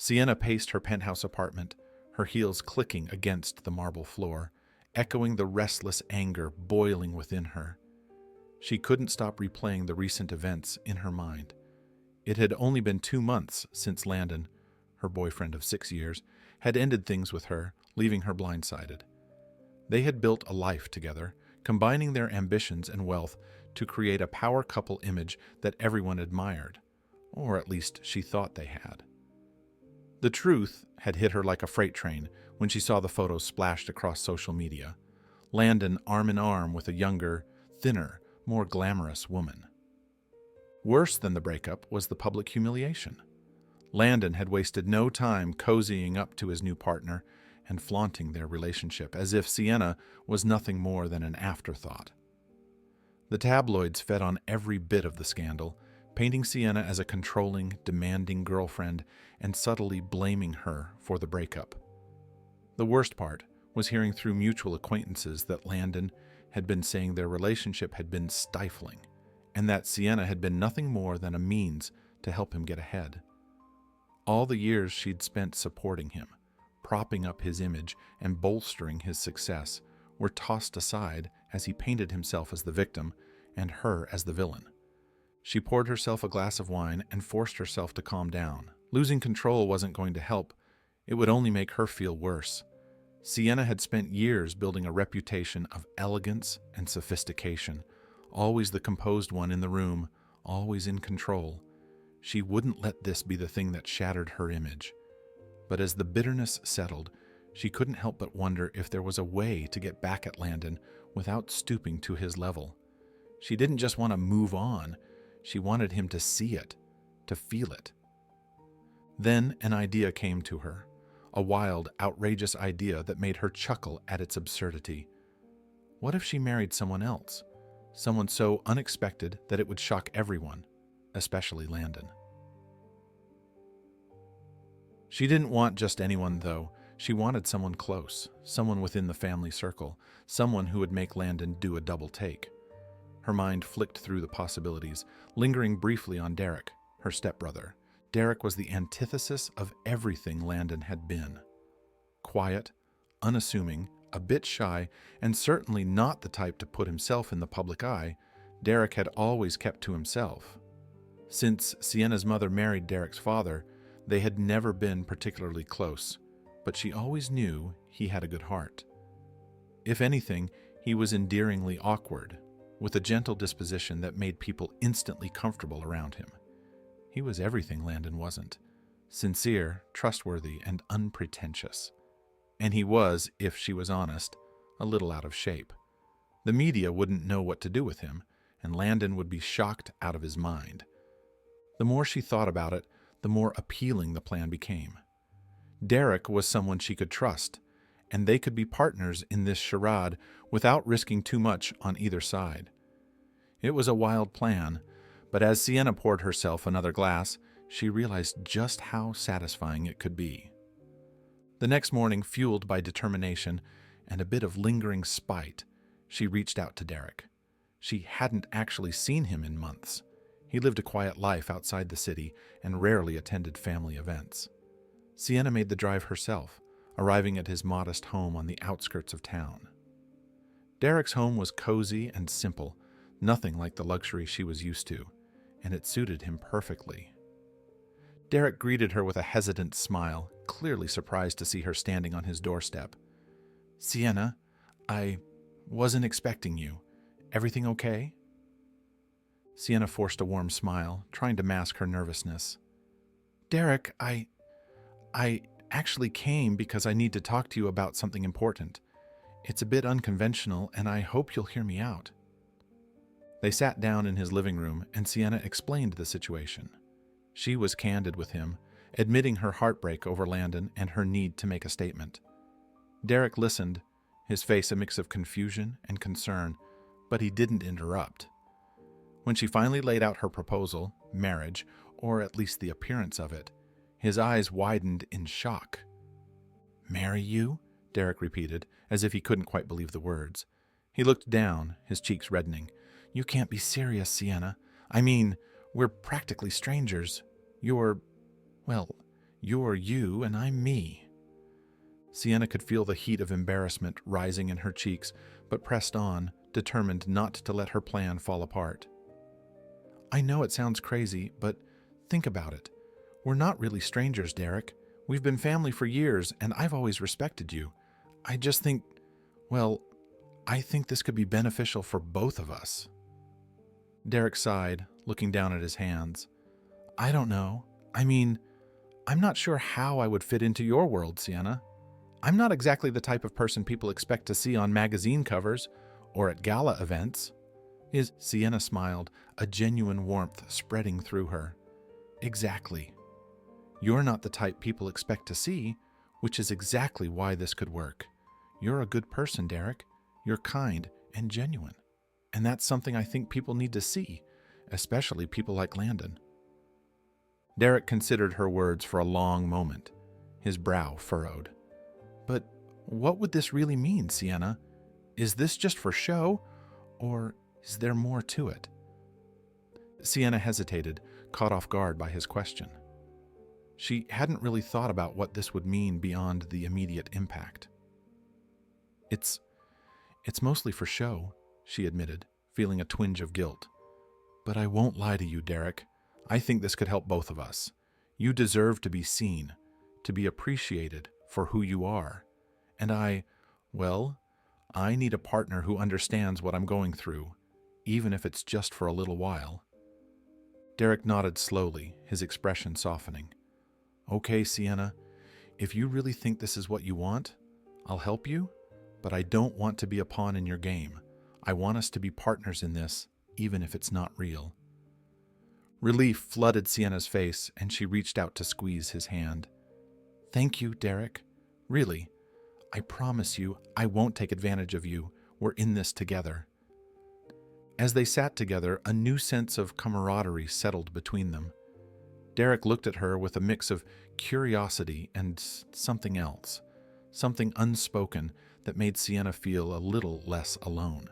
Sienna paced her penthouse apartment, her heels clicking against the marble floor, echoing the restless anger boiling within her. She couldn't stop replaying the recent events in her mind. It had only been 2 months since Landon, her boyfriend of 6 years, had ended things with her, leaving her blindsided. They had built a life together, combining their ambitions and wealth to create a power couple image that everyone admired, or at least she thought they had. The truth had hit her like a freight train when she saw the photos splashed across social media. Landon arm in arm with a younger, thinner, more glamorous woman. Worse than the breakup was the public humiliation. Landon had wasted no time cozying up to his new partner and flaunting their relationship as if Sienna was nothing more than an afterthought. The tabloids fed on every bit of the scandal, painting Sienna as a controlling, demanding girlfriend and subtly blaming her for the breakup. The worst part was hearing through mutual acquaintances that Landon had been saying their relationship had been stifling, and that Sienna had been nothing more than a means to help him get ahead. All the years she'd spent supporting him, propping up his image and bolstering his success, were tossed aside as he painted himself as the victim and her as the villain. She poured herself a glass of wine and forced herself to calm down. Losing control wasn't going to help. It would only make her feel worse. Sienna had spent years building a reputation of elegance and sophistication, always the composed one in the room, always in control. She wouldn't let this be the thing that shattered her image. But as the bitterness settled, she couldn't help but wonder if there was a way to get back at Landon without stooping to his level. She didn't just want to move on, she wanted him to see it, to feel it. Then an idea came to her, a wild, outrageous idea that made her chuckle at its absurdity. What if she married someone else? Someone so unexpected that it would shock everyone, especially Landon. She didn't want just anyone, though. She wanted someone close, someone within the family circle, someone who would make Landon do a double take. Her mind flicked through the possibilities, lingering briefly on Derek, her stepbrother. Derek was the antithesis of everything Landon had been. Quiet, unassuming, a bit shy, and certainly not the type to put himself in the public eye, Derek had always kept to himself. Since Sienna's mother married Derek's father, they had never been particularly close, but she always knew he had a good heart. If anything, he was endearingly awkward, with a gentle disposition that made people instantly comfortable around him. He was everything Landon wasn't: sincere, trustworthy, and unpretentious. And he was, if she was honest, a little out of shape. The media wouldn't know what to do with him, and Landon would be shocked out of his mind. The more she thought about it, the more appealing the plan became. Derek was someone she could trust, and they could be partners in this charade without risking too much on either side. It was a wild plan, but as Sienna poured herself another glass, she realized just how satisfying it could be. The next morning, fueled by determination and a bit of lingering spite, she reached out to Derek. She hadn't actually seen him in months. He lived a quiet life outside the city and rarely attended family events. Sienna made the drive herself, arriving at his modest home on the outskirts of town. Derek's home was cozy and simple, nothing like the luxury she was used to, and it suited him perfectly. Derek greeted her with a hesitant smile, clearly surprised to see her standing on his doorstep. "Sienna, I wasn't expecting you. Everything okay?" Sienna forced a warm smile, trying to mask her nervousness. "Derek, I actually came because I need to talk to you about something important. It's a bit unconventional, and I hope you'll hear me out." They sat down in his living room, and Sienna explained the situation. She was candid with him, admitting her heartbreak over Landon and her need to make a statement. Derek listened, his face a mix of confusion and concern, but he didn't interrupt. When she finally laid out her proposal, marriage, or at least the appearance of it, his eyes widened in shock. "Marry you?" Derek repeated, as if he couldn't quite believe the words. He looked down, his cheeks reddening. "You can't be serious, Sienna. I mean, we're practically strangers. You're You're you and I'm me. Sienna could feel the heat of embarrassment rising in her cheeks, but pressed on, determined not to let her plan fall apart. I know it sounds crazy, but think about it. We're not really strangers, Derek. We've been family for years, and I've always respected you. I just think, well, I think this could be beneficial for both of us. Derek sighed, looking down at his hands. I don't know. I mean, I'm not sure how I would fit into your world, Sienna. I'm not exactly the type of person people expect to see on magazine covers or at gala events. Sienna smiled, a genuine warmth spreading through her. Exactly. You're not the type people expect to see, which is exactly why this could work. You're a good person, Derek. You're kind and genuine. And that's something I think people need to see, especially people like Landon. Derek considered her words for a long moment, his brow furrowed. But what would this really mean, Sienna? Is this just for show, or is there more to it? Sienna hesitated, caught off guard by his question. She hadn't really thought about what this would mean beyond the immediate impact. It's mostly for show, she admitted, feeling a twinge of guilt. But I won't lie to you, Derek. I think this could help both of us. You deserve to be seen, to be appreciated for who you are. And I need a partner who understands what I'm going through, even if it's just for a little while. Derek nodded slowly, his expression softening. Okay, Sienna, if you really think this is what you want, I'll help you, but I don't want to be a pawn in your game. I want us to be partners in this, even if it's not real. Relief flooded Sienna's face, and she reached out to squeeze his hand. Thank you, Derek. Really, I promise you I won't take advantage of you. We're in this together. As they sat together, a new sense of camaraderie settled between them. Derek looked at her with a mix of curiosity and something else, something unspoken that made Sienna feel a little less alone.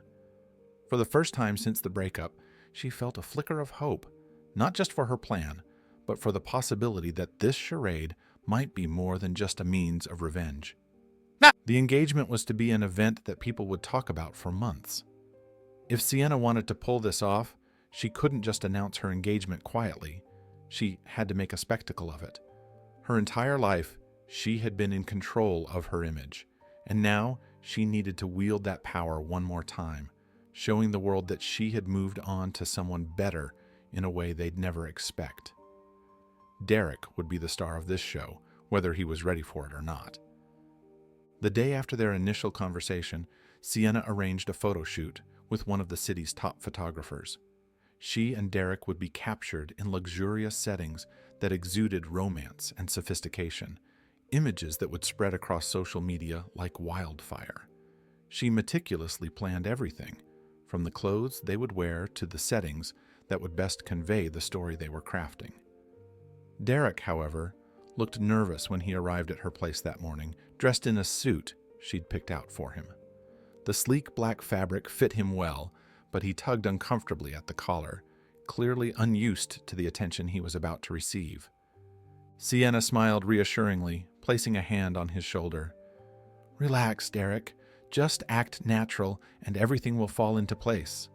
For the first time since the breakup, she felt a flicker of hope, not just for her plan, but for the possibility that this charade might be more than just a means of revenge. The engagement was to be an event that people would talk about for months. If Sienna wanted to pull this off, she couldn't just announce her engagement quietly. She had to make a spectacle of it. Her entire life, she had been in control of her image, and now she needed to wield that power one more time, showing the world that she had moved on to someone better in a way they'd never expect. Derek would be the star of this show, whether he was ready for it or not. The day after their initial conversation, Sienna arranged a photo shoot with one of the city's top photographers. She and Derek would be captured in luxurious settings that exuded romance and sophistication, images that would spread across social media like wildfire. She meticulously planned everything, from the clothes they would wear to the settings that would best convey the story they were crafting. Derek, however, looked nervous when he arrived at her place that morning, dressed in a suit she'd picked out for him. The sleek black fabric fit him well, but he tugged uncomfortably at the collar, clearly unused to the attention he was about to receive. Sienna smiled reassuringly, placing a hand on his shoulder. Relax, Derek. Just act natural, and everything will fall into place.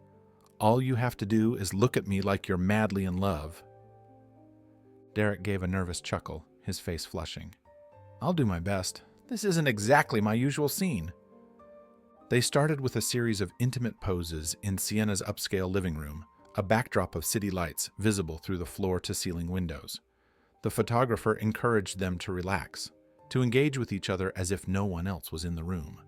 All you have to do is look at me like you're madly in love. Derek gave a nervous chuckle, his face flushing. I'll do my best. This isn't exactly my usual scene. They started with a series of intimate poses in Sienna's upscale living room, a backdrop of city lights visible through the floor-to-ceiling windows. The photographer encouraged them to relax, to engage with each other as if no one else was in the room.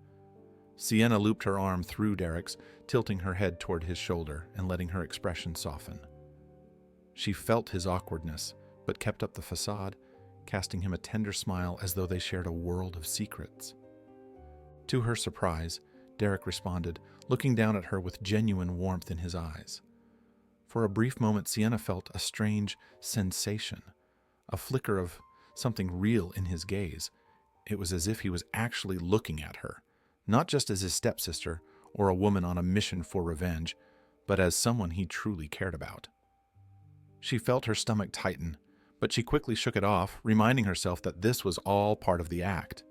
Sienna looped her arm through Derek's, tilting her head toward his shoulder and letting her expression soften. She felt his awkwardness, but kept up the facade, casting him a tender smile as though they shared a world of secrets. To her surprise, Derek responded, looking down at her with genuine warmth in his eyes. For a brief moment, Sienna felt a strange sensation, a flicker of something real in his gaze. It was as if he was actually looking at her, not just as his stepsister or a woman on a mission for revenge, but as someone he truly cared about. She felt her stomach tighten, but she quickly shook it off, reminding herself that this was all part of the act.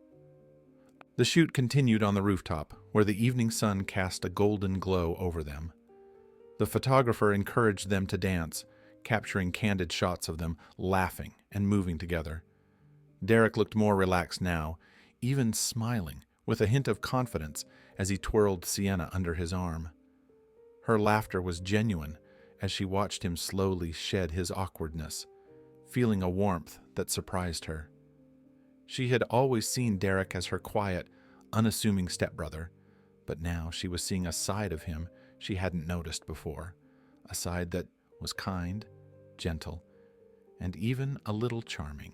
The shoot continued on the rooftop, where the evening sun cast a golden glow over them. The photographer encouraged them to dance, capturing candid shots of them laughing and moving together. Derek looked more relaxed now, even smiling, with a hint of confidence as he twirled Sienna under his arm. Her laughter was genuine as she watched him slowly shed his awkwardness, feeling a warmth that surprised her. She had always seen Derek as her quiet, unassuming stepbrother, but now she was seeing a side of him she hadn't noticed before, a side that was kind, gentle, and even a little charming.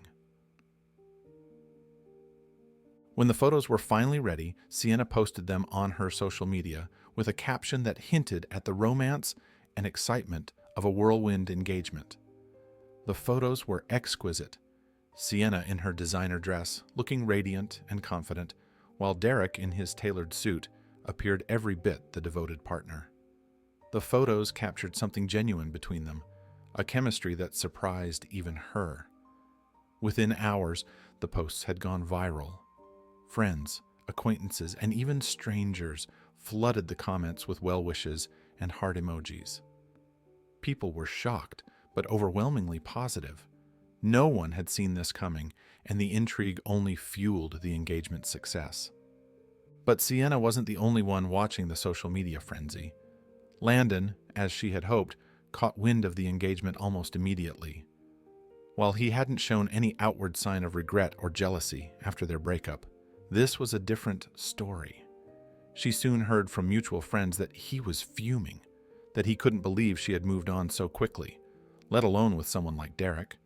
When the photos were finally ready, Sienna posted them on her social media with a caption that hinted at the romance and excitement of a whirlwind engagement. The photos were exquisite. Sienna in her designer dress, looking radiant and confident, while Derek in his tailored suit appeared every bit the devoted partner. The photos captured something genuine between them, a chemistry that surprised even her. Within hours, the posts had gone viral. Friends, acquaintances, and even strangers flooded the comments with well wishes and heart emojis. People were shocked, but overwhelmingly positive. No one had seen this coming, and the intrigue only fueled the engagement's success. But Sienna wasn't the only one watching the social media frenzy. Landon, as she had hoped, caught wind of the engagement almost immediately. While he hadn't shown any outward sign of regret or jealousy after their breakup, this was a different story. She soon heard from mutual friends that he was fuming, that he couldn't believe she had moved on so quickly, let alone with someone like Derek.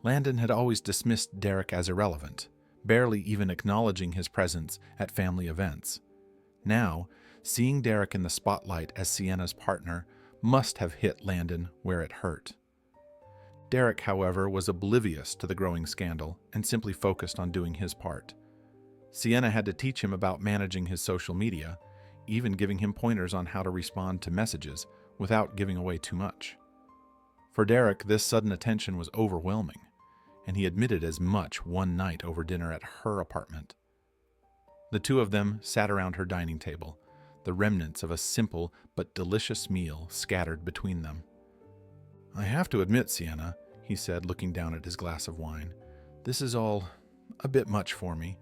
Landon had always dismissed Derek as irrelevant, barely even acknowledging his presence at family events. Now, seeing Derek in the spotlight as Sienna's partner must have hit Landon where it hurt. Derek, however, was oblivious to the growing scandal and simply focused on doing his part. Sienna had to teach him about managing his social media, even giving him pointers on how to respond to messages without giving away too much. For Derek, this sudden attention was overwhelming, and he admitted as much one night over dinner at her apartment. The two of them sat around her dining table, the remnants of a simple but delicious meal scattered between them. "I have to admit, Sienna," he said, looking down at his glass of wine, "this is all a bit much for me.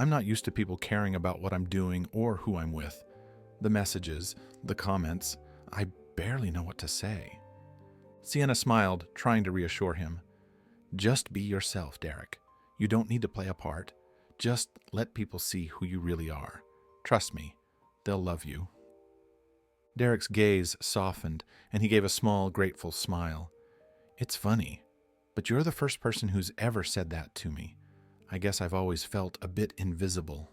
I'm not used to people caring about what I'm doing or who I'm with. The messages, the comments, I barely know what to say." Sienna smiled, trying to reassure him. "Just be yourself, Derek. You don't need to play a part. Just let people see who you really are. Trust me, they'll love you." Derek's gaze softened, and he gave a small, grateful smile. "It's funny, but you're the first person who's ever said that to me. I guess I've always felt a bit invisible."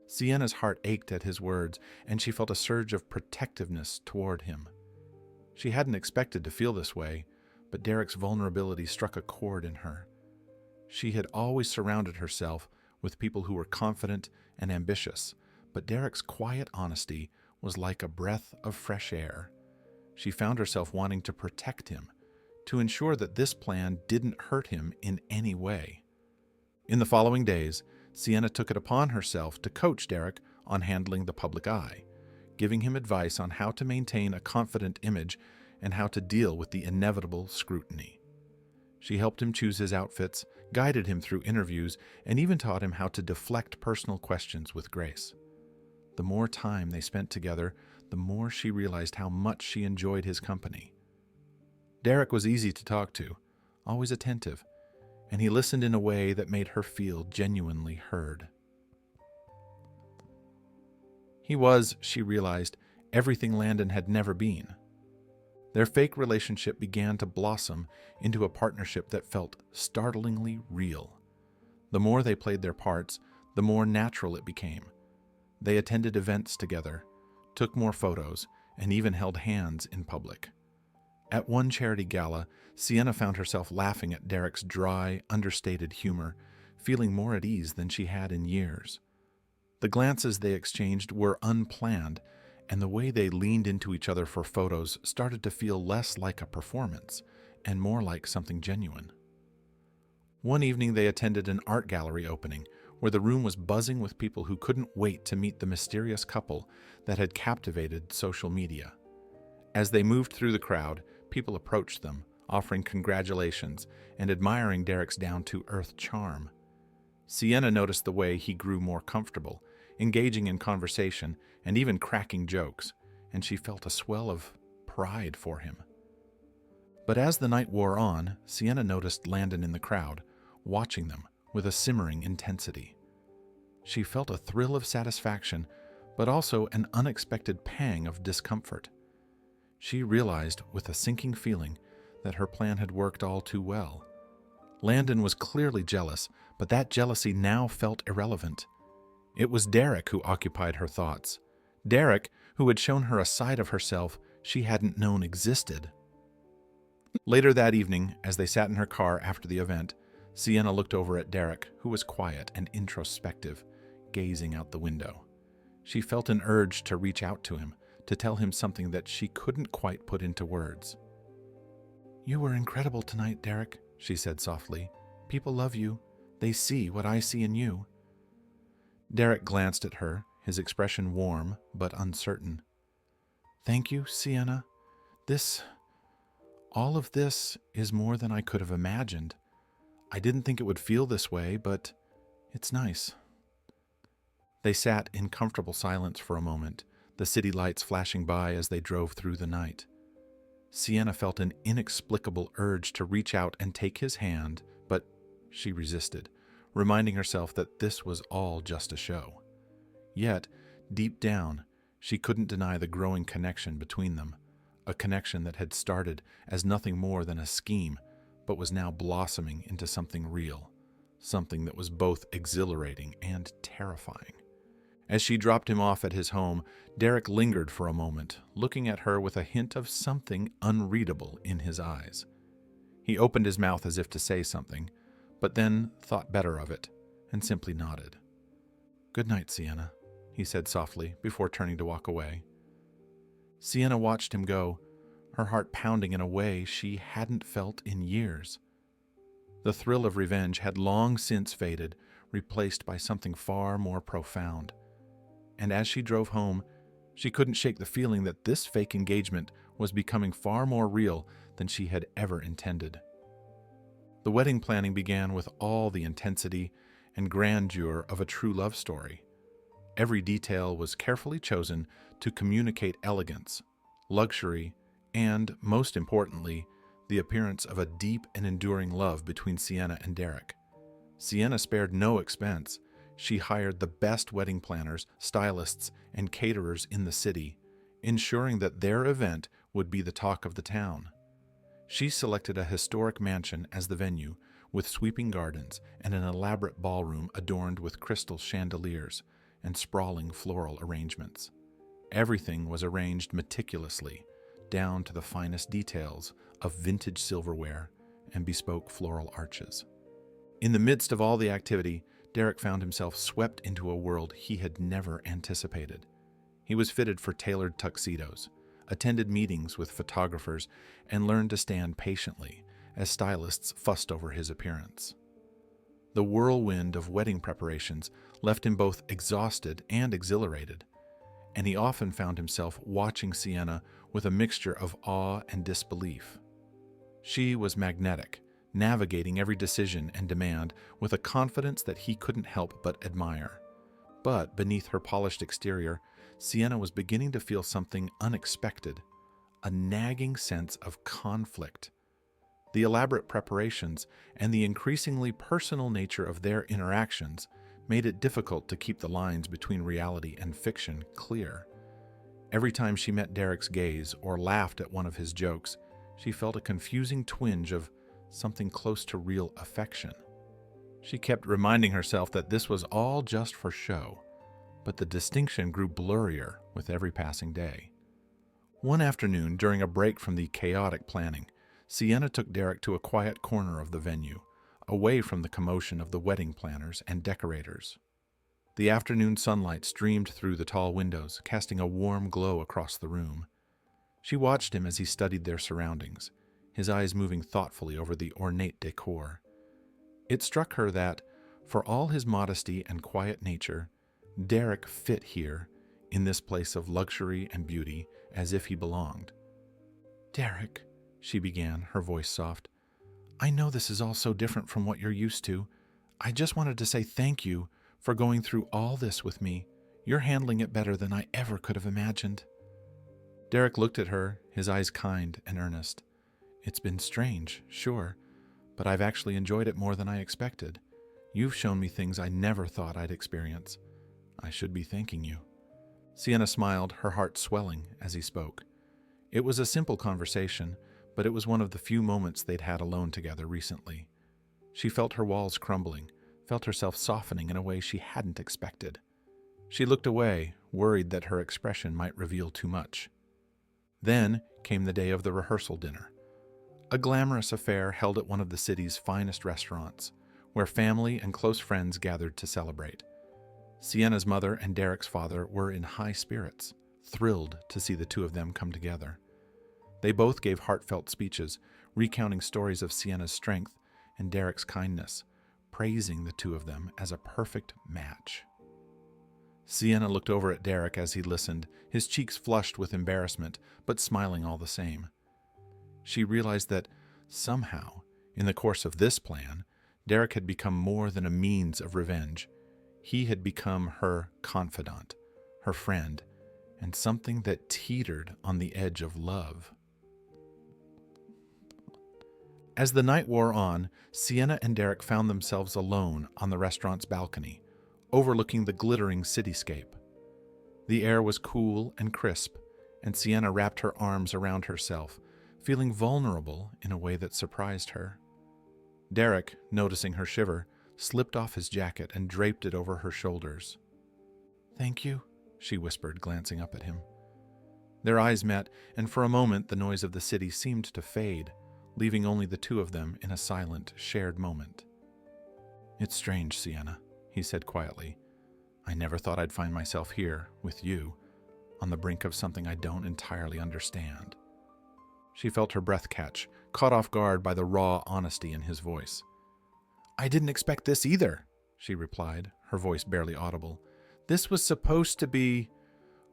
Sienna's heart ached at his words, and she felt a surge of protectiveness toward him. She hadn't expected to feel this way, but Derek's vulnerability struck a chord in her. She had always surrounded herself with people who were confident and ambitious, but Derek's quiet honesty was like a breath of fresh air. She found herself wanting to protect him, to ensure that this plan didn't hurt him in any way. In the following days, Sienna took it upon herself to coach Derek on handling the public eye, giving him advice on how to maintain a confident image and how to deal with the inevitable scrutiny. She helped him choose his outfits, guided him through interviews, and even taught him how to deflect personal questions with grace. The more time they spent together, the more she realized how much she enjoyed his company. Derek was easy to talk to, always attentive, and he listened in a way that made her feel genuinely heard. He was, she realized, everything Landon had never been. Their fake relationship began to blossom into a partnership that felt startlingly real. The more they played their parts, the more natural it became. They attended events together, took more photos, and even held hands in public. At one charity gala, Sienna found herself laughing at Derek's dry, understated humor, feeling more at ease than she had in years. The glances they exchanged were unplanned, and the way they leaned into each other for photos started to feel less like a performance and more like something genuine. One evening they attended an art gallery opening where the room was buzzing with people who couldn't wait to meet the mysterious couple that had captivated social media. As they moved through the crowd, people approached them, offering congratulations and admiring Derek's down-to-earth charm. Sienna noticed the way he grew more comfortable, engaging in conversation and even cracking jokes, and she felt a swell of pride for him. But as the night wore on, Sienna noticed Landon in the crowd, watching them with a simmering intensity. She felt a thrill of satisfaction, but also an unexpected pang of discomfort. She realized with a sinking feeling that her plan had worked all too well. Landon was clearly jealous, but that jealousy now felt irrelevant. It was Derek who occupied her thoughts. Derek, who had shown her a side of herself she hadn't known existed. Later that evening, as they sat in her car after the event, Sienna looked over at Derek, who was quiet and introspective, gazing out the window. She felt an urge to reach out to him, to tell him something that she couldn't quite put into words. "You were incredible tonight, Derek," she said softly. "People love you. They see what I see in you." Derek glanced at her, his expression warm but uncertain. "Thank you, Sienna. All of this is more than I could have imagined. I didn't think it would feel this way, but it's nice." They sat in comfortable silence for a moment, the city lights flashing by as they drove through the night. Sienna felt an inexplicable urge to reach out and take his hand, but she resisted, reminding herself that this was all just a show. Yet, deep down, she couldn't deny the growing connection between them, a connection that had started as nothing more than a scheme, but was now blossoming into something real, something that was both exhilarating and terrifying. As she dropped him off at his home, Derek lingered for a moment, looking at her with a hint of something unreadable in his eyes. He opened his mouth as if to say something, but then thought better of it and simply nodded. "Good night, Sienna," he said softly before turning to walk away. Sienna watched him go, her heart pounding in a way she hadn't felt in years. The thrill of revenge had long since faded, replaced by something far more profound. And as she drove home, she couldn't shake the feeling that this fake engagement was becoming far more real than she had ever intended. The wedding planning began with all the intensity and grandeur of a true love story. Every detail was carefully chosen to communicate elegance, luxury, and, most importantly, the appearance of a deep and enduring love between Sienna and Derek. Sienna spared no expense. She hired the best wedding planners, stylists, and caterers in the city, ensuring that their event would be the talk of the town. She selected a historic mansion as the venue, with sweeping gardens and an elaborate ballroom adorned with crystal chandeliers and sprawling floral arrangements. Everything was arranged meticulously, down to the finest details of vintage silverware and bespoke floral arches. In the midst of all the activity, Derek found himself swept into a world he had never anticipated. He was fitted for tailored tuxedos, attended meetings with photographers, and learned to stand patiently as stylists fussed over his appearance. The whirlwind of wedding preparations left him both exhausted and exhilarated, and he often found himself watching Sienna with a mixture of awe and disbelief. She was magnetic, navigating every decision and demand with a confidence that he couldn't help but admire. But beneath her polished exterior, Sienna was beginning to feel something unexpected, a nagging sense of conflict. The elaborate preparations and the increasingly personal nature of their interactions made it difficult to keep the lines between reality and fiction clear. Every time she met Derek's gaze or laughed at one of his jokes, she felt a confusing twinge of something close to real affection. She kept reminding herself that this was all just for show, but the distinction grew blurrier with every passing day. One afternoon, during a break from the chaotic planning, Sienna took Derek to a quiet corner of the venue, away from the commotion of the wedding planners and decorators. The afternoon sunlight streamed through the tall windows, casting a warm glow across the room. She watched him as he studied their surroundings, his eyes moving thoughtfully over the ornate decor. It struck her that, for all his modesty and quiet nature, Derek fit here, in this place of luxury and beauty, as if he belonged. "Derek," she began, her voice soft, "I know this is all so different from what you're used to. I just wanted to say thank you for going through all this with me. You're handling it better than I ever could have imagined." Derek looked at her, his eyes kind and earnest. "It's been strange, sure, but I've actually enjoyed it more than I expected. You've shown me things I never thought I'd experience. I should be thanking you." Sienna smiled, her heart swelling as he spoke. It was a simple conversation, but it was one of the few moments they'd had alone together recently. She felt her walls crumbling, felt herself softening in a way she hadn't expected. She looked away, worried that her expression might reveal too much. Then came the day of the rehearsal dinner, a glamorous affair held at one of the city's finest restaurants, where family and close friends gathered to celebrate. Sienna's mother and Derek's father were in high spirits, thrilled to see the two of them come together. They both gave heartfelt speeches, recounting stories of Sienna's strength and Derek's kindness, praising the two of them as a perfect match. Sienna looked over at Derek as he listened, his cheeks flushed with embarrassment, but smiling all the same. She realized that, somehow, in the course of this plan, Derek had become more than a means of revenge. He had become her confidant, her friend, and something that teetered on the edge of love. As the night wore on, Sienna and Derek found themselves alone on the restaurant's balcony, overlooking the glittering cityscape. The air was cool and crisp, and Sienna wrapped her arms around herself, feeling vulnerable in a way that surprised her. Derek, noticing her shiver, slipped off his jacket and draped it over her shoulders. "Thank you," she whispered, glancing up at him. Their eyes met, and for a moment the noise of the city seemed to fade, leaving only the two of them in a silent, shared moment. "It's strange, Sienna," he said quietly. "I never thought I'd find myself here, with you, on the brink of something I don't entirely understand." She felt her breath catch, caught off guard by the raw honesty in his voice. "I didn't expect this either," she replied, her voice barely audible. "This was supposed to be,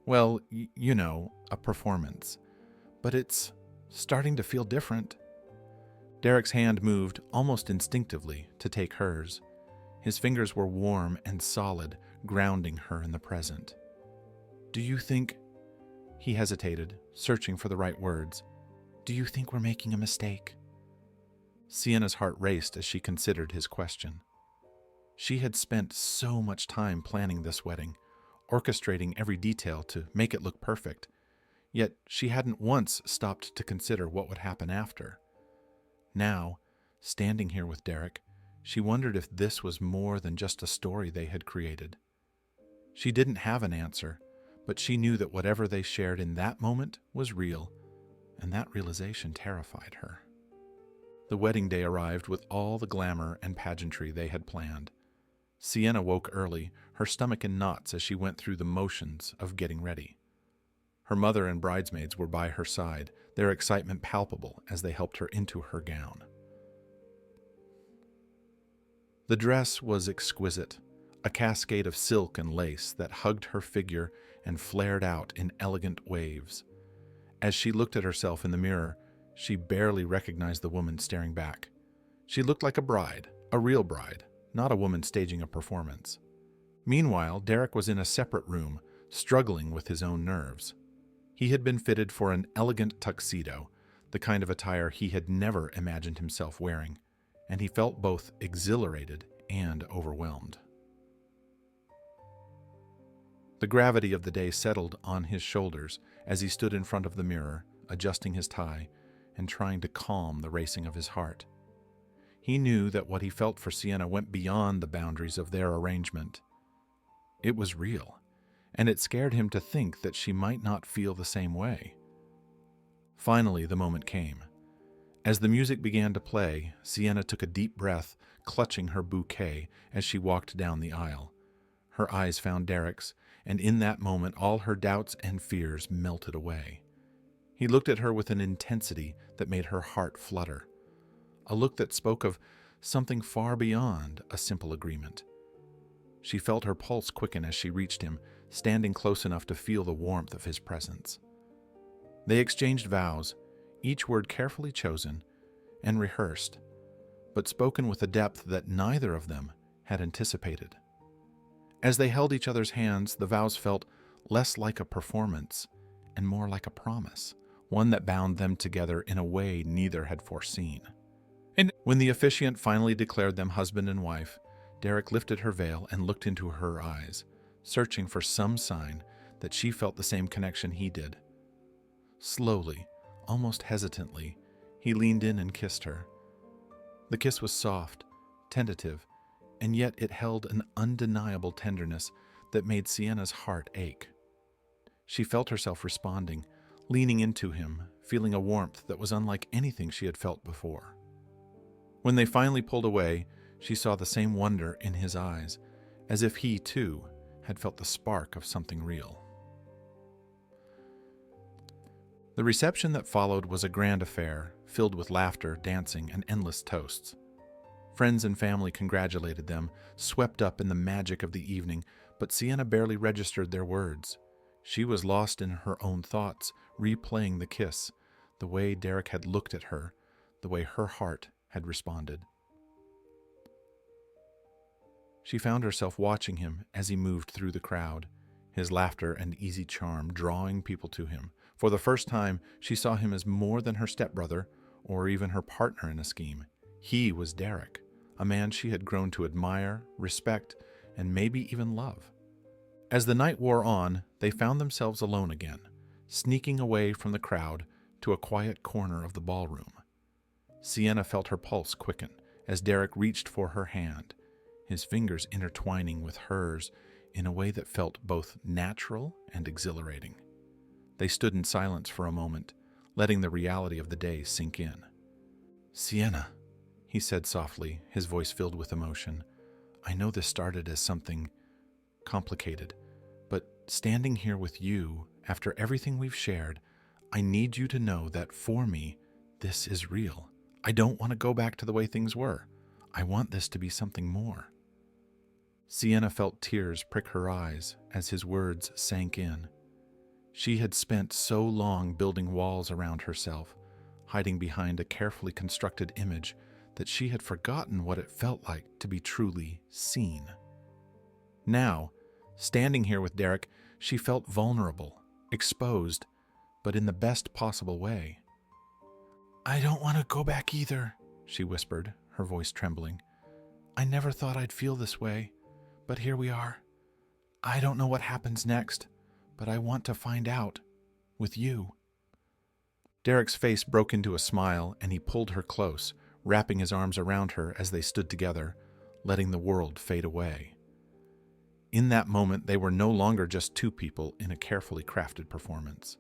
well, you know, a performance. But it's starting to feel different." Derek's hand moved, almost instinctively, to take hers. His fingers were warm and solid, grounding her in the present. "Do you think—" He hesitated, searching for the right words. "Do you think we're making a mistake?" Sienna's heart raced as she considered his question. She had spent so much time planning this wedding, orchestrating every detail to make it look perfect, yet she hadn't once stopped to consider what would happen after. Now, standing here with Derek, she wondered if this was more than just a story they had created. She didn't have an answer, but she knew that whatever they shared in that moment was real, and that realization terrified her. The wedding day arrived with all the glamour and pageantry they had planned. Sienna woke early, her stomach in knots as she went through the motions of getting ready. Her mother and bridesmaids were by her side, their excitement palpable as they helped her into her gown. The dress was exquisite, a cascade of silk and lace that hugged her figure and flared out in elegant waves. As she looked at herself in the mirror, she barely recognized the woman staring back. She looked like a bride, a real bride, not a woman staging a performance. Meanwhile, Derek was in a separate room, struggling with his own nerves. He had been fitted for an elegant tuxedo, the kind of attire he had never imagined himself wearing, and he felt both exhilarated and overwhelmed. The gravity of the day settled on his shoulders as he stood in front of the mirror, adjusting his tie and trying to calm the racing of his heart. He knew that what he felt for Sienna went beyond the boundaries of their arrangement. It was real, and it scared him to think that she might not feel the same way. Finally, the moment came. As the music began to play, Sienna took a deep breath, clutching her bouquet as she walked down the aisle. Her eyes found Derek's, and in that moment all her doubts and fears melted away. He looked at her with an intensity that made her heart flutter, a look that spoke of something far beyond a simple agreement. She felt her pulse quicken as she reached him, standing close enough to feel the warmth of his presence. They exchanged vows, each word carefully chosen and rehearsed, but spoken with a depth that neither of them had anticipated. As they held each other's hands, the vows felt less like a performance and more like a promise, one that bound them together in a way neither had foreseen. And when the officiant finally declared them husband and wife, Derek lifted her veil and looked into her eyes, searching for some sign that she felt the same connection he did. Slowly, almost hesitantly, he leaned in and kissed her. The kiss was soft, tentative, and yet it held an undeniable tenderness that made Sienna's heart ache. She felt herself responding, leaning into him, feeling a warmth that was unlike anything she had felt before. When they finally pulled away, she saw the same wonder in his eyes, as if he, too, had felt the spark of something real. The reception that followed was a grand affair, filled with laughter, dancing, and endless toasts. Friends and family congratulated them, swept up in the magic of the evening, but Sienna barely registered their words. She was lost in her own thoughts, replaying the kiss, the way Derek had looked at her, the way her heart had responded. She found herself watching him as he moved through the crowd, his laughter and easy charm drawing people to him. For the first time, she saw him as more than her stepbrother or even her partner in a scheme. He was Derek, a man she had grown to admire, respect, and maybe even love. As the night wore on, they found themselves alone again, sneaking away from the crowd to a quiet corner of the ballroom. Sienna felt her pulse quicken as Derek reached for her hand, his fingers intertwining with hers in a way that felt both natural and exhilarating. They stood in silence for a moment, letting the reality of the day sink in. "Sienna," he said softly, his voice filled with emotion, "I know this started as something complicated, but standing here with you, after everything we've shared, I need you to know that for me, this is real. I don't want to go back to the way things were. I want this to be something more." Sienna felt tears prick her eyes as his words sank in. She had spent so long building walls around herself, hiding behind a carefully constructed image, that she had forgotten what it felt like to be truly seen. Now, standing here with Derek, she felt vulnerable, exposed, but in the best possible way. "I don't want to go back either," she whispered, her voice trembling. "I never thought I'd feel this way, but here we are. I don't know what happens next, but I want to find out, with you." Derek's face broke into a smile, and he pulled her close, wrapping his arms around her as they stood together, letting the world fade away. In that moment, they were no longer just two people in a carefully crafted performance.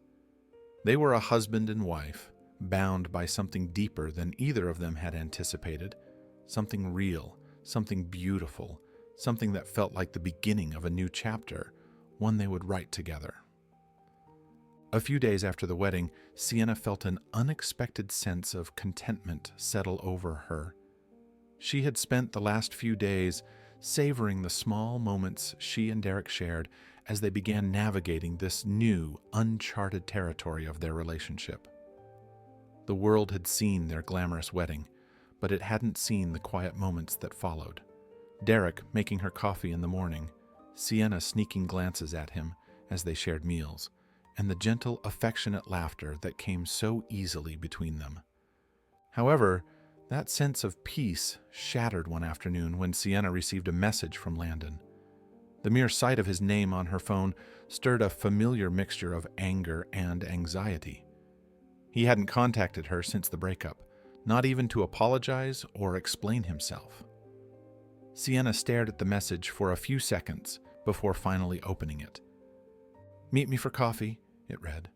They were a husband and wife, bound by something deeper than either of them had anticipated, something real, something beautiful, something that felt like the beginning of a new chapter, one they would write together. A few days after the wedding, Sienna felt an unexpected sense of contentment settle over her. She had spent the last few days savoring the small moments she and Derek shared as they began navigating this new, uncharted territory of their relationship. The world had seen their glamorous wedding, but it hadn't seen the quiet moments that followed. Derek making her coffee in the morning, Sienna sneaking glances at him as they shared meals, and the gentle, affectionate laughter that came so easily between them. However, that sense of peace shattered one afternoon when Sienna received a message from Landon. The mere sight of his name on her phone stirred a familiar mixture of anger and anxiety. He hadn't contacted her since the breakup, not even to apologize or explain himself. Sienna stared at the message for a few seconds before finally opening it. "Meet me for coffee," it read.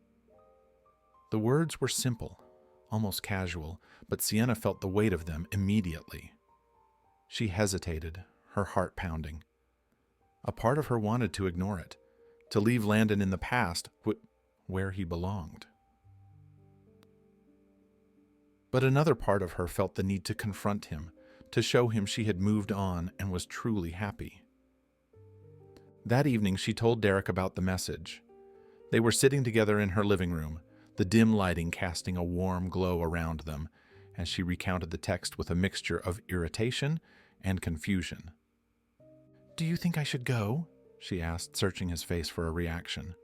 The words were simple, almost casual, but Sienna felt the weight of them immediately. She hesitated, her heart pounding. A part of her wanted to ignore it, to leave Landon in the past where he belonged. But another part of her felt the need to confront him, to show him she had moved on and was truly happy. That evening, she told Derek about the message. They were sitting together in her living room, the dim lighting casting a warm glow around them, as she recounted the text with a mixture of irritation and confusion. "Do you think I should go?" she asked, searching his face for a reaction.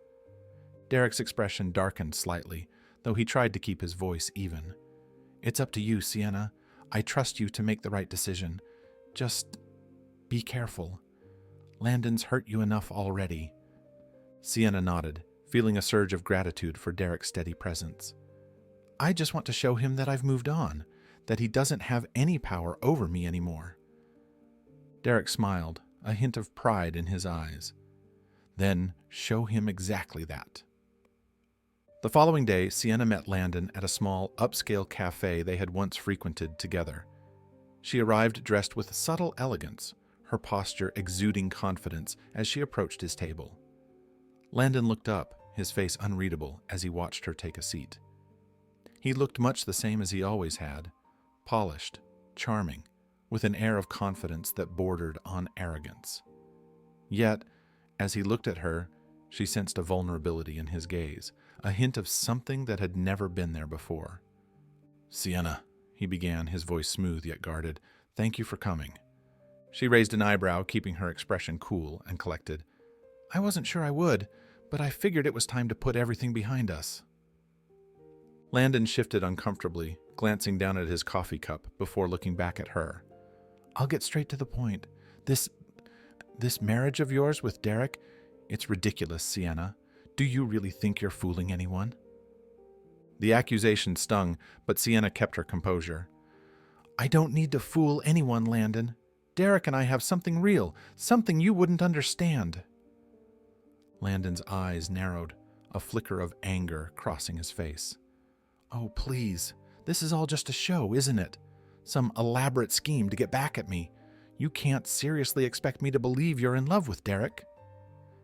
Derek's expression darkened slightly, though he tried to keep his voice even. "It's up to you, Sienna. I trust you to make the right decision. Just be careful. Landon's hurt you enough already." Sienna nodded, feeling a surge of gratitude for Derek's steady presence. "I just want to show him that I've moved on, that he doesn't have any power over me anymore." Derek smiled, a hint of pride in his eyes. "Then show him exactly that." The following day, Sienna met Landon at a small, upscale cafe they had once frequented together. She arrived dressed with subtle elegance, her posture exuding confidence as she approached his table. Landon looked up, his face unreadable, as he watched her take a seat. He looked much the same as he always had, polished, charming, with an air of confidence that bordered on arrogance. Yet, as he looked at her, she sensed a vulnerability in his gaze, a hint of something that had never been there before. "Sienna," he began, his voice smooth yet guarded, "thank you for coming." She raised an eyebrow, keeping her expression cool and collected. "I wasn't sure I would, but I figured it was time to put everything behind us." Landon shifted uncomfortably, glancing down at his coffee cup before looking back at her. "I'll get straight to the point. This marriage of yours with Derek, it's ridiculous, Sienna. Do you really think you're fooling anyone?" The accusation stung, but Sienna kept her composure. "I don't need to fool anyone, Landon. Derek and I have something real, something you wouldn't understand." Landon's eyes narrowed, a flicker of anger crossing his face. "Oh, please. This is all just a show, isn't it? Some elaborate scheme to get back at me. You can't seriously expect me to believe you're in love with Derek."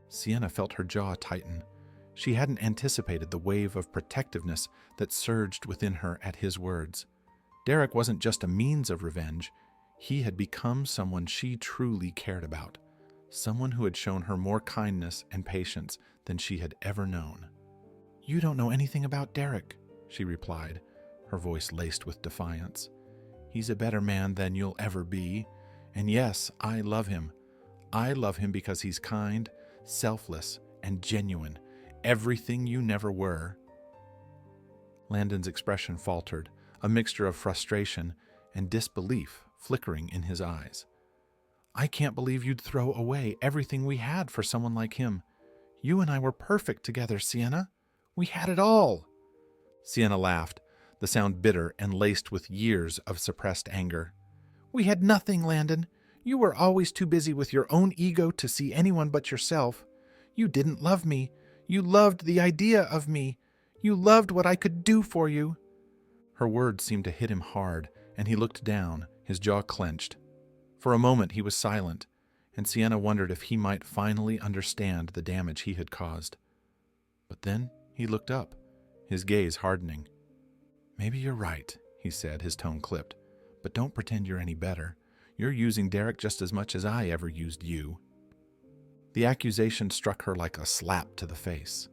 Sienna felt her jaw tighten. She hadn't anticipated the wave of protectiveness that surged within her at his words. Derek wasn't just a means of revenge. He had become someone she truly cared about, someone who had shown her more kindness and patience than she had ever known. "You don't know anything about Derek," she replied, her voice laced with defiance. "He's a better man than you'll ever be. And yes, I love him. I love him because he's kind, selfless, and genuine. Everything you never were." Landon's expression faltered, a mixture of frustration and disbelief flickering in his eyes. "I can't believe you'd throw away everything we had for someone like him. You and I were perfect together, Sienna. We had it all." Sienna laughed, the sound bitter and laced with years of suppressed anger. "We had nothing, Landon. You were always too busy with your own ego to see anyone but yourself. You didn't love me. You loved the idea of me. You loved what I could do for you." Her words seemed to hit him hard, and he looked down, his jaw clenched. For a moment he was silent, and Sienna wondered if he might finally understand the damage he had caused. But then he looked up, his gaze hardening. "Maybe you're right," he said, his tone clipped. "But don't pretend you're any better. You're using Derek just as much as I ever used you." The accusation struck her like a slap to the face.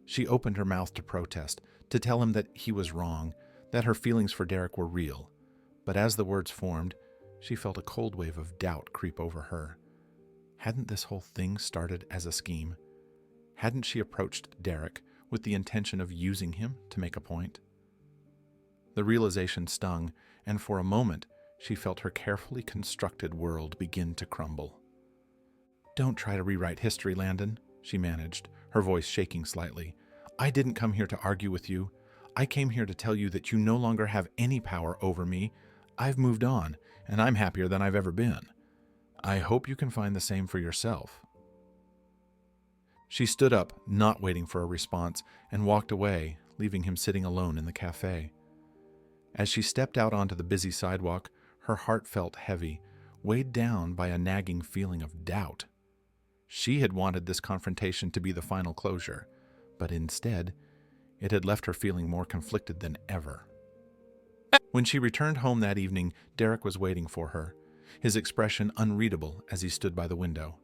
She opened her mouth to protest, to tell him that he was wrong, that her feelings for Derek were real. But as the words formed, she felt a cold wave of doubt creep over her. Hadn't this whole thing started as a scheme? Hadn't she approached Derek with the intention of using him to make a point? The realization stung, and for a moment she felt her carefully constructed world begin to crumble. "Don't try to rewrite history, Landon," she managed, her voice shaking slightly. "I didn't come here to argue with you. I came here to tell you that you no longer have any power over me. I've moved on, and I'm happier than I've ever been. I hope you can find the same for yourself." She stood up, not waiting for a response, and walked away, leaving him sitting alone in the cafe. As she stepped out onto the busy sidewalk, her heart felt heavy, weighed down by a nagging feeling of doubt. She had wanted this confrontation to be the final closure, but instead, it had left her feeling more conflicted than ever. When she returned home that evening, Derek was waiting for her, his expression unreadable as he stood by the window.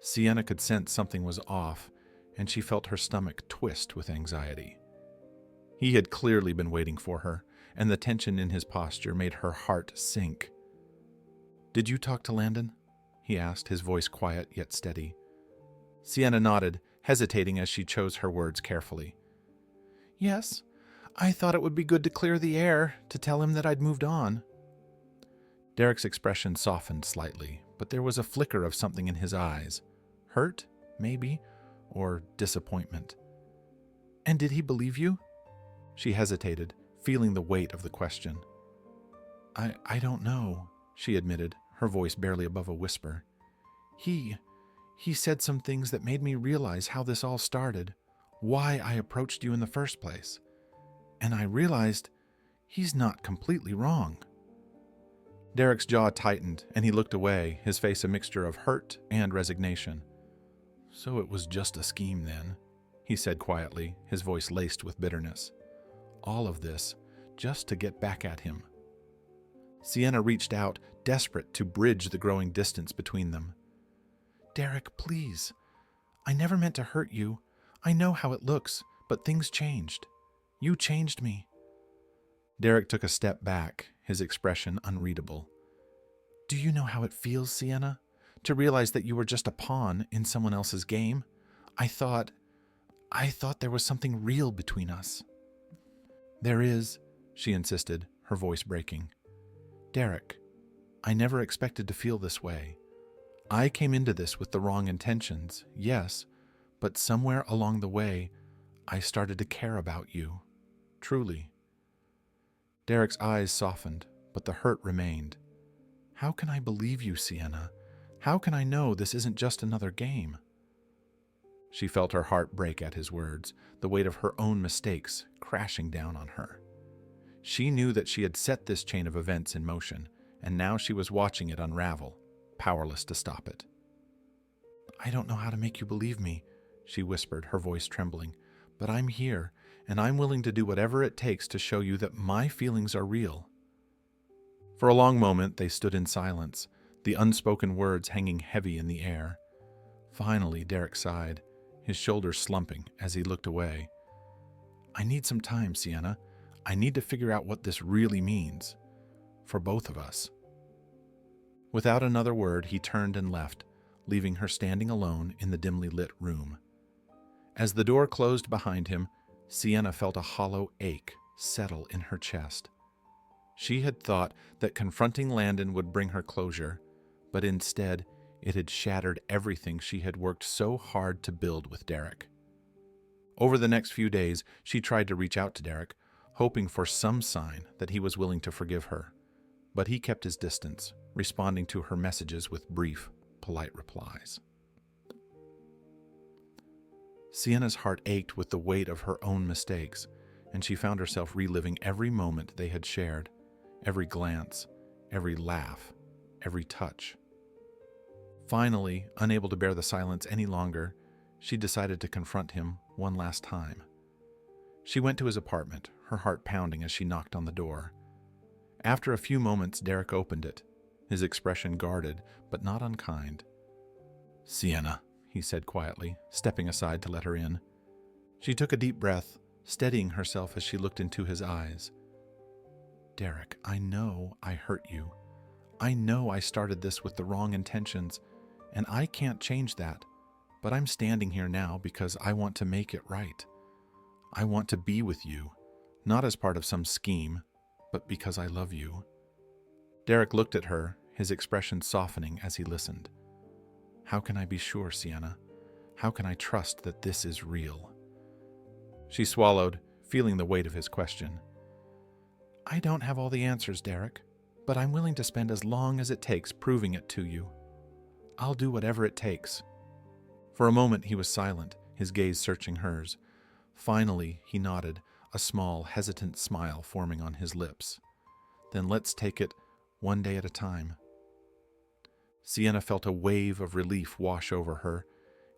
Sienna could sense something was off, and she felt her stomach twist with anxiety. He had clearly been waiting for her, and the tension in his posture made her heart sink. "Did you talk to Landon?" he asked, his voice quiet yet steady. Sienna nodded, hesitating as she chose her words carefully. "Yes, I thought it would be good to clear the air, to tell him that I'd moved on." Derek's expression softened slightly, but there was a flicker of something in his eyes. Hurt, maybe, or disappointment. "And did he believe you?" She hesitated, feeling the weight of the question. I don't know," she admitted, her voice barely above a whisper. He said some things that made me realize how this all started, why I approached you in the first place. And I realized he's not completely wrong." Derek's jaw tightened, and he looked away, his face a mixture of hurt and resignation. "So it was just a scheme then," he said quietly, his voice laced with bitterness. "All of this, just to get back at him." Sienna reached out, desperate to bridge the growing distance between them. "Derek, please. I never meant to hurt you. I know how it looks, but things changed. You changed me." Derek took a step back, his expression unreadable. "Do you know how it feels, Sienna? To realize that you were just a pawn in someone else's game? I thought there was something real between us." "There is," she insisted, her voice breaking. "Derek, I never expected to feel this way. I came into this with the wrong intentions, yes, but somewhere along the way, I started to care about you. Truly." Derek's eyes softened, but the hurt remained. "How can I believe you, Sienna? How can I know this isn't just another game?" She felt her heart break at his words, the weight of her own mistakes crashing down on her. She knew that she had set this chain of events in motion, and now she was watching it unravel, powerless to stop it. "I don't know how to make you believe me," she whispered, her voice trembling, "but I'm here, and I'm willing to do whatever it takes to show you that my feelings are real." For a long moment they stood in silence, the unspoken words hanging heavy in the air. Finally, Derek sighed, his shoulders slumping as he looked away. "I need some time, Sienna. I need to figure out what this really means. For both of us." Without another word, he turned and left, leaving her standing alone in the dimly lit room. As the door closed behind him, Sienna felt a hollow ache settle in her chest. She had thought that confronting Landon would bring her closure, but instead it had shattered everything she had worked so hard to build with Derek. Over the next few days, she tried to reach out to Derek, hoping for some sign that he was willing to forgive her. But he kept his distance, responding to her messages with brief, polite replies. Sienna's heart ached with the weight of her own mistakes, and she found herself reliving every moment they had shared, every glance, every laugh, every touch. Finally, unable to bear the silence any longer, she decided to confront him one last time. She went to his apartment, her heart pounding as she knocked on the door. After a few moments, Derek opened it, his expression guarded but not unkind. "Sienna," he said quietly, stepping aside to let her in. She took a deep breath, steadying herself as she looked into his eyes. "Derek, I know I hurt you. I know I started this with the wrong intentions, and I can't change that, but I'm standing here now because I want to make it right. I want to be with you, not as part of some scheme, but because I love you." Derek looked at her, his expression softening as he listened. "How can I be sure, Sienna? How can I trust that this is real?" She swallowed, feeling the weight of his question. "I don't have all the answers, Derek, but I'm willing to spend as long as it takes proving it to you. I'll do whatever it takes." For a moment he was silent, his gaze searching hers. Finally, he nodded, a small, hesitant smile forming on his lips. "Then let's take it one day at a time." Sienna felt a wave of relief wash over her,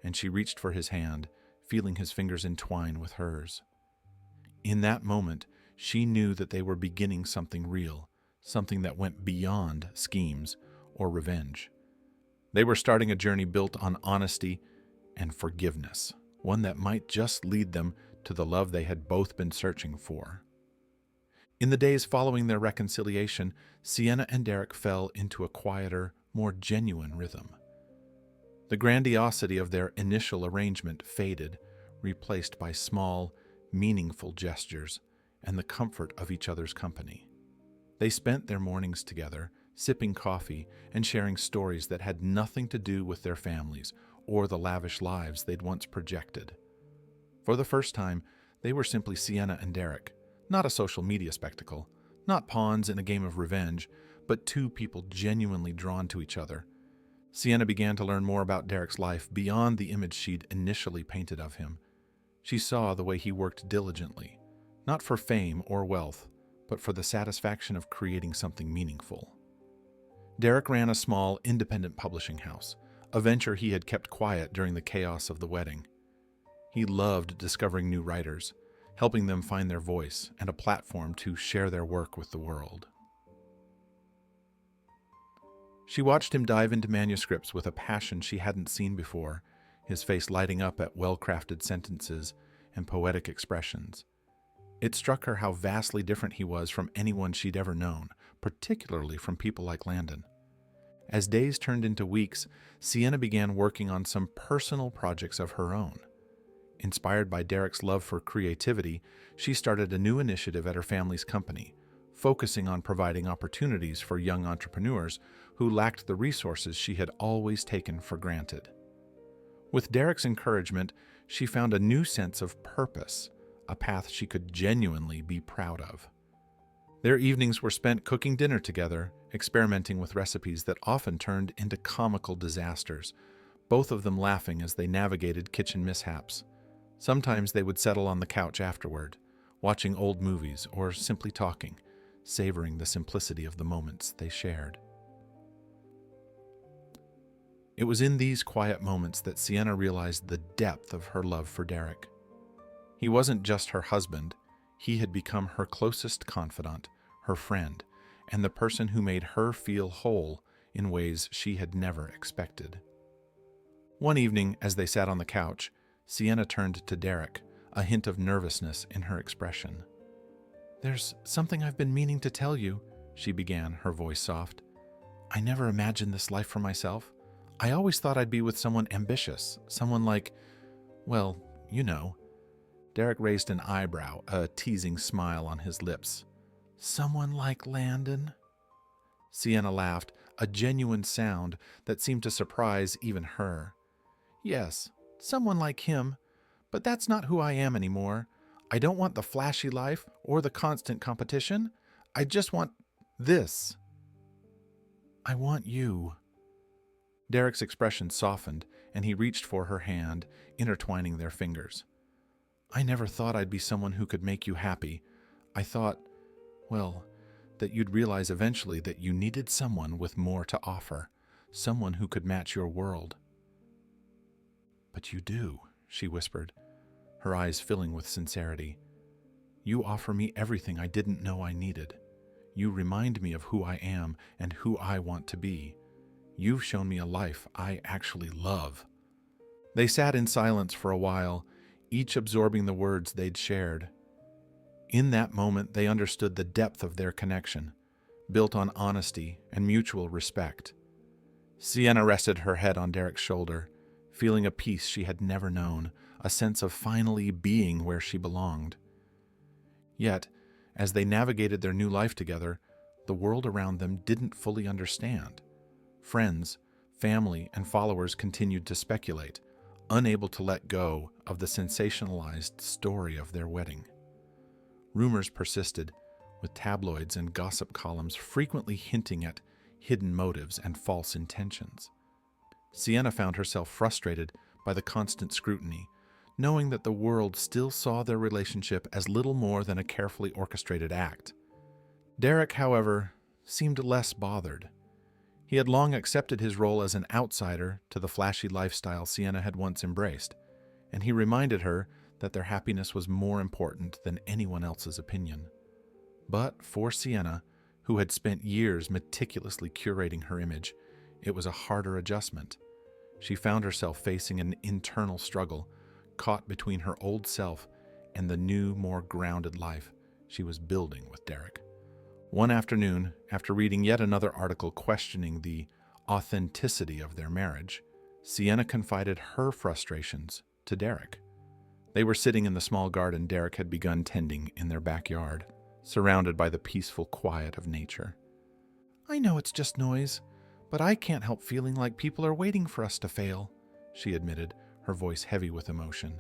and she reached for his hand, feeling his fingers entwine with hers. In that moment, she knew that they were beginning something real, something that went beyond schemes or revenge. They were starting a journey built on honesty and forgiveness, one that might just lead them to the love they had both been searching for. In the days following their reconciliation, Sienna and Derek fell into a quieter, more genuine rhythm. The grandiosity of their initial arrangement faded, replaced by small, meaningful gestures and the comfort of each other's company. They spent their mornings together, sipping coffee and sharing stories that had nothing to do with their families or the lavish lives they'd once projected. For the first time, they were simply Sienna and Derek, not a social media spectacle, not pawns in a game of revenge, but two people genuinely drawn to each other. Sienna began to learn more about Derek's life beyond the image she'd initially painted of him. She saw the way he worked diligently, not for fame or wealth, but for the satisfaction of creating something meaningful. Derek ran a small, independent publishing house, a venture he had kept quiet during the chaos of the wedding. He loved discovering new writers, helping them find their voice and a platform to share their work with the world. She watched him dive into manuscripts with a passion she hadn't seen before, his face lighting up at well-crafted sentences and poetic expressions. It struck her how vastly different he was from anyone she'd ever known, particularly from people like Landon. As days turned into weeks, Sienna began working on some personal projects of her own. Inspired by Derek's love for creativity, she started a new initiative at her family's company, focusing on providing opportunities for young entrepreneurs who lacked the resources she had always taken for granted. With Derek's encouragement, she found a new sense of purpose, a path she could genuinely be proud of. Their evenings were spent cooking dinner together, experimenting with recipes that often turned into comical disasters, both of them laughing as they navigated kitchen mishaps. Sometimes they would settle on the couch afterward, watching old movies or simply talking, savoring the simplicity of the moments they shared. It was in these quiet moments that Sienna realized the depth of her love for Derek. He wasn't just her husband, he had become her closest confidant, her friend, and the person who made her feel whole in ways she had never expected. One evening, as they sat on the couch, Sienna turned to Derek, a hint of nervousness in her expression. "There's something I've been meaning to tell you," she began, her voice soft. "I never imagined this life for myself. I always thought I'd be with someone ambitious, someone like, well, you know." Derek raised an eyebrow, a teasing smile on his lips. "Someone like Landon?" Sienna laughed, a genuine sound that seemed to surprise even her. "Yes, someone like him, but that's not who I am anymore. I don't want the flashy life or the constant competition. I just want this. I want you." Derek's expression softened, and he reached for her hand, intertwining their fingers. "I never thought I'd be someone who could make you happy. I thought, well, that you'd realize eventually that you needed someone with more to offer, someone who could match your world." "But you do," she whispered, her eyes filling with sincerity. "You offer me everything I didn't know I needed. You remind me of who I am and who I want to be. You've shown me a life I actually love." They sat in silence for a while, each absorbing the words they'd shared. In that moment, they understood the depth of their connection, built on honesty and mutual respect. Sienna rested her head on Derek's shoulder, feeling a peace she had never known, a sense of finally being where she belonged. Yet, as they navigated their new life together, the world around them didn't fully understand. Friends, family, and followers continued to speculate, unable to let go of the sensationalized story of their wedding. Rumors persisted, with tabloids and gossip columns frequently hinting at hidden motives and false intentions. Sienna found herself frustrated by the constant scrutiny, knowing that the world still saw their relationship as little more than a carefully orchestrated act. Derek, however, seemed less bothered. He had long accepted his role as an outsider to the flashy lifestyle Sienna had once embraced, and he reminded her that their happiness was more important than anyone else's opinion. But for Sienna, who had spent years meticulously curating her image, it was a harder adjustment. She found herself facing an internal struggle, caught between her old self and the new, more grounded life she was building with Derek. One afternoon, after reading yet another article questioning the authenticity of their marriage, Sienna confided her frustrations to Derek. They were sitting in the small garden Derek had begun tending in their backyard, surrounded by the peaceful quiet of nature. "I know it's just noise, but I can't help feeling like people are waiting for us to fail," she admitted, her voice heavy with emotion.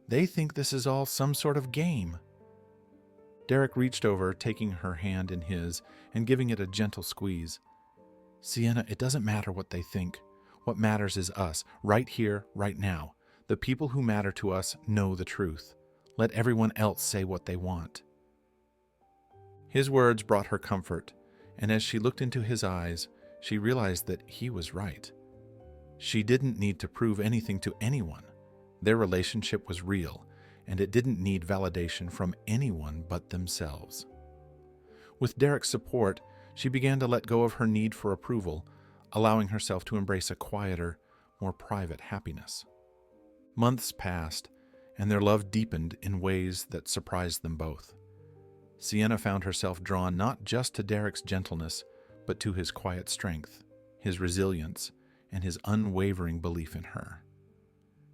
"They think this is all some sort of game." Derek reached over, taking her hand in his and giving it a gentle squeeze. "Sienna, it doesn't matter what they think. What matters is us, right here, right now. The people who matter to us know the truth. Let everyone else say what they want." His words brought her comfort, and as she looked into his eyes, she realized that he was right. She didn't need to prove anything to anyone. Their relationship was real, and it didn't need validation from anyone but themselves. With Derek's support, she began to let go of her need for approval, allowing herself to embrace a quieter, more private happiness. Months passed, and their love deepened in ways that surprised them both. Sienna found herself drawn not just to Derek's gentleness, but to his quiet strength, his resilience, and his unwavering belief in her.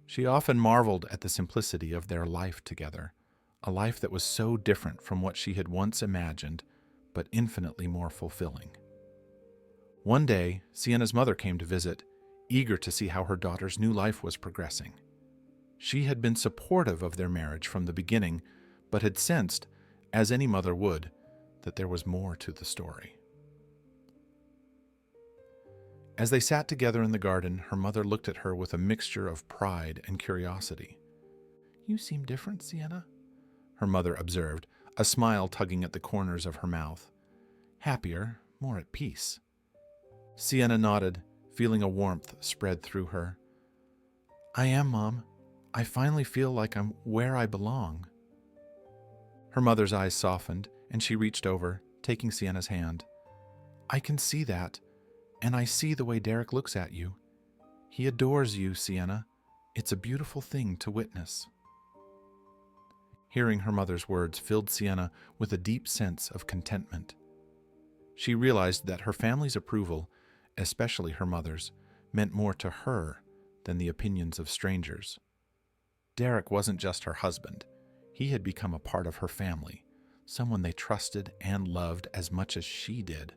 She often marveled at the simplicity of their life together, a life that was so different from what she had once imagined, but infinitely more fulfilling. One day, Sienna's mother came to visit, eager to see how her daughter's new life was progressing. She had been supportive of their marriage from the beginning, but had sensed, as any mother would, that there was more to the story. As they sat together in the garden, her mother looked at her with a mixture of pride and curiosity. "You seem different, Sienna," her mother observed, a smile tugging at the corners of her mouth. "Happier, more at peace." Sienna nodded, feeling a warmth spread through her. "I am, Mom. I finally feel like I'm where I belong." Her mother's eyes softened, and she reached over, taking Sienna's hand. "I can see that, and I see the way Derek looks at you. He adores you, Sienna. It's a beautiful thing to witness." Hearing her mother's words filled Sienna with a deep sense of contentment. She realized that her family's approval, especially her mother's, meant more to her than the opinions of strangers. Derek wasn't just her husband. He had become a part of her family, someone they trusted and loved as much as she did.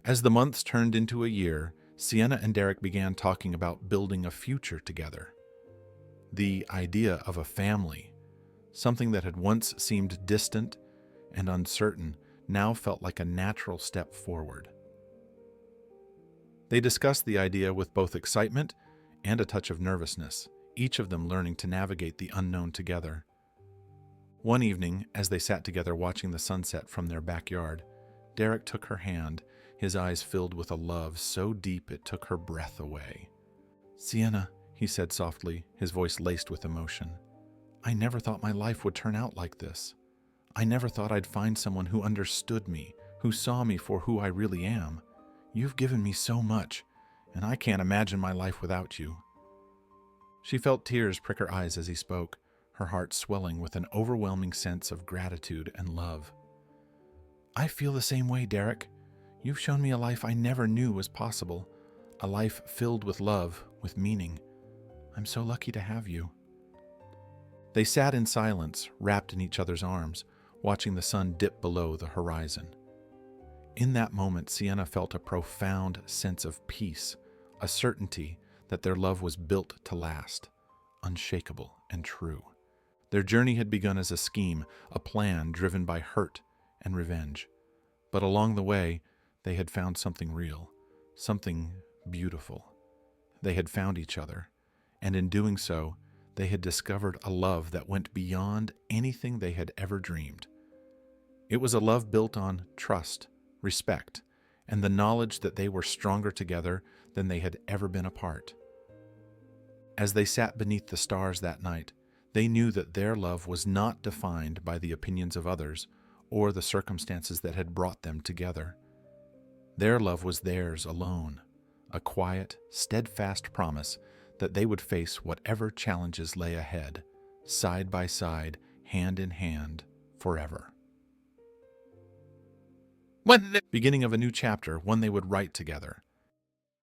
As the months turned into a year, Sienna and Derek began talking about building a future together. The idea of a family, something that had once seemed distant and uncertain, now felt like a natural step forward. They discussed the idea with both excitement and a touch of nervousness, each of them learning to navigate the unknown together. One evening, as they sat together watching the sunset from their backyard, Derek took her hand, his eyes filled with a love so deep it took her breath away. "Sienna," he said softly, his voice laced with emotion, "I never thought my life would turn out like this. I never thought I'd find someone who understood me, who saw me for who I really am. You've given me so much, and I can't imagine my life without you." She felt tears prick her eyes as he spoke, her heart swelling with an overwhelming sense of gratitude and love. "I feel the same way, Derek. You've shown me a life I never knew was possible, a life filled with love, with meaning. I'm so lucky to have you." They sat in silence, wrapped in each other's arms, watching the sun dip below the horizon. In that moment, Sienna felt a profound sense of peace, a certainty that their love was built to last, unshakable and true. Their journey had begun as a scheme, a plan driven by hurt and revenge. But along the way, they had found something real, something beautiful. They had found each other, and in doing so, they had discovered a love that went beyond anything they had ever dreamed. It was a love built on trust, respect, and the knowledge that they were stronger together than they had ever been apart. As they sat beneath the stars that night, they knew that their love was not defined by the opinions of others or the circumstances that had brought them together. Their love was theirs alone, a quiet, steadfast promise that they would face whatever challenges lay ahead, side by side, hand in hand, forever. Beginning of a new chapter, one they would write together.